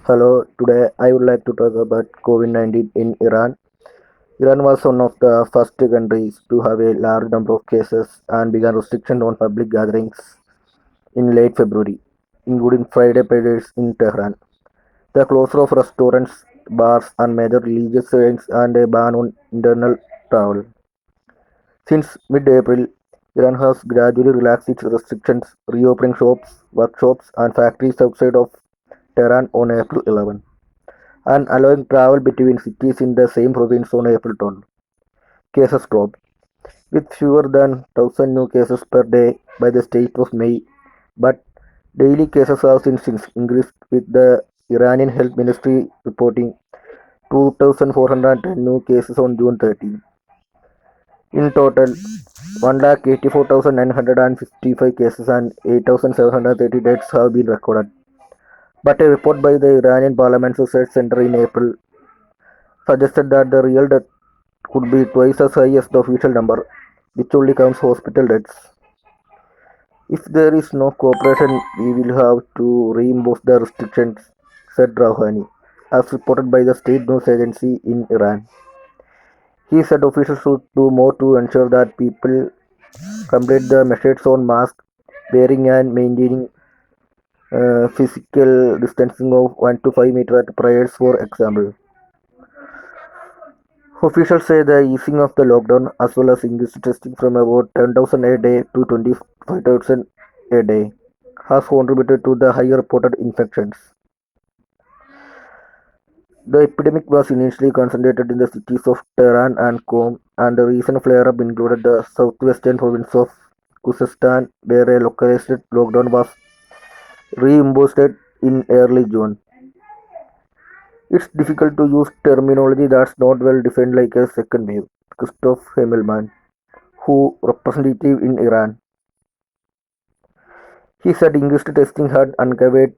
Hello, today I would like to talk about COVID-19 in Iran. Iran was one of the first countries to have a large number of cases and began restrictions on public gatherings in late February, including Friday prayers in Tehran. The closure of restaurants, bars, and major religious events and a ban on internal travel. Since mid-April, Iran has gradually relaxed its restrictions, reopening shops, workshops, and factories outside of Tehran on April 11, and allowing travel between cities in the same province on April 12. Cases dropped, with fewer than 1,000 new cases per day by the state of May, but daily cases have since increased, with the Iranian Health Ministry reporting 2,410 new cases on June 13. In total, 1,84,955 cases and 8,730 deaths have been recorded. But a report by the Iranian Parliament's Research Center in April suggested that the real death could be twice as high as the official number, which only counts hospital deaths. If there is no cooperation, we will have to reimpose the restrictions, said Rouhani, as reported by the state news agency in Iran. He said officials should do more to ensure that people complete the measures on mask wearing and maintaining physical distancing of 1 to 5 meters at prayers, for example. Officials say the easing of the lockdown, as well as increased testing from about 10,000 a day to 25,000 a day, has contributed to the higher reported infections. The epidemic was initially concentrated in the cities of Tehran and Qom, and the recent flare-up included the southwestern province of Khuzestan, where a localized lockdown was reimposed in early June. It's difficult to use terminology that's not well defined like a second wave. Christoph Himmelmann, who representative in Iran, he said increased testing had uncovered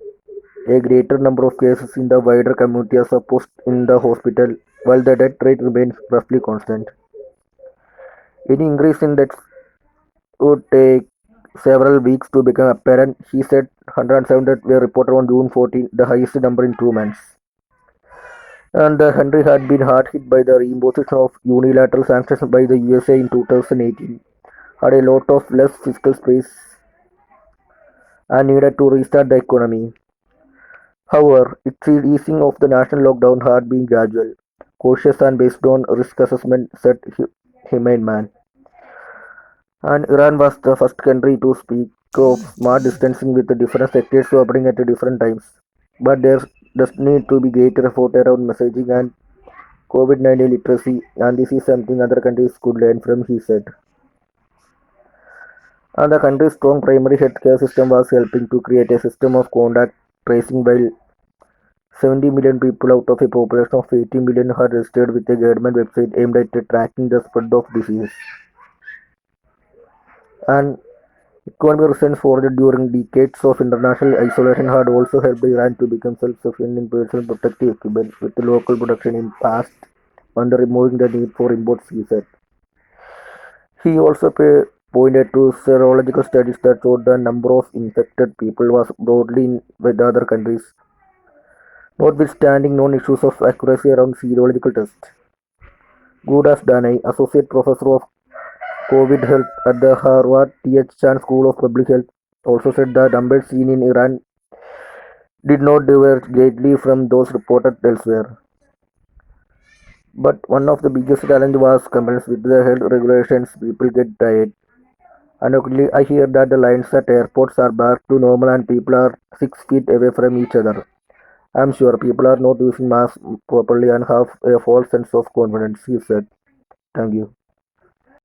a greater number of cases in the wider community as opposed in the hospital, while the death rate remains roughly constant. Any increase in deaths would take several weeks to become apparent. He said 107 deaths were reported on June 14, the highest number in 2 months. And the country had been hard hit by the reimposition of unilateral sanctions by the USA in 2018, had a lot of less fiscal space, and needed to restart the economy. However, its easing of the national lockdown had been gradual, cautious, and based on risk assessment, said Himmelman. And Iran was the first country to speak of smart distancing with the different sectors opening at different times. But there does need to be greater effort around messaging and COVID-19 literacy, and this is something other countries could learn from, he said. And the country's strong primary healthcare system was helping to create a system of contact tracing, while 70 million people out of a population of 80 million had registered with a government website aimed at tracking the spread of disease. And economic reasons forged during decades of international isolation had also helped Iran to become self-sufficient in personal protective equipment, with local production in past and removing the need for imports, he said. He also pointed to serological studies that showed the number of infected people was broadly in with other countries, notwithstanding known issues of accuracy around serological tests. Gurdas Danai, associate professor of COVID health at the Harvard T.H. Chan School of Public Health, also said the numbers seen in Iran did not diverge greatly from those reported elsewhere. But one of the biggest challenges was compliance with the health regulations. People get tired. Anecdotally, I hear that the lines at airports are back to normal and people are 6 feet away from each other. I'm sure people are not using masks properly and have a false sense of confidence, he said. Thank you.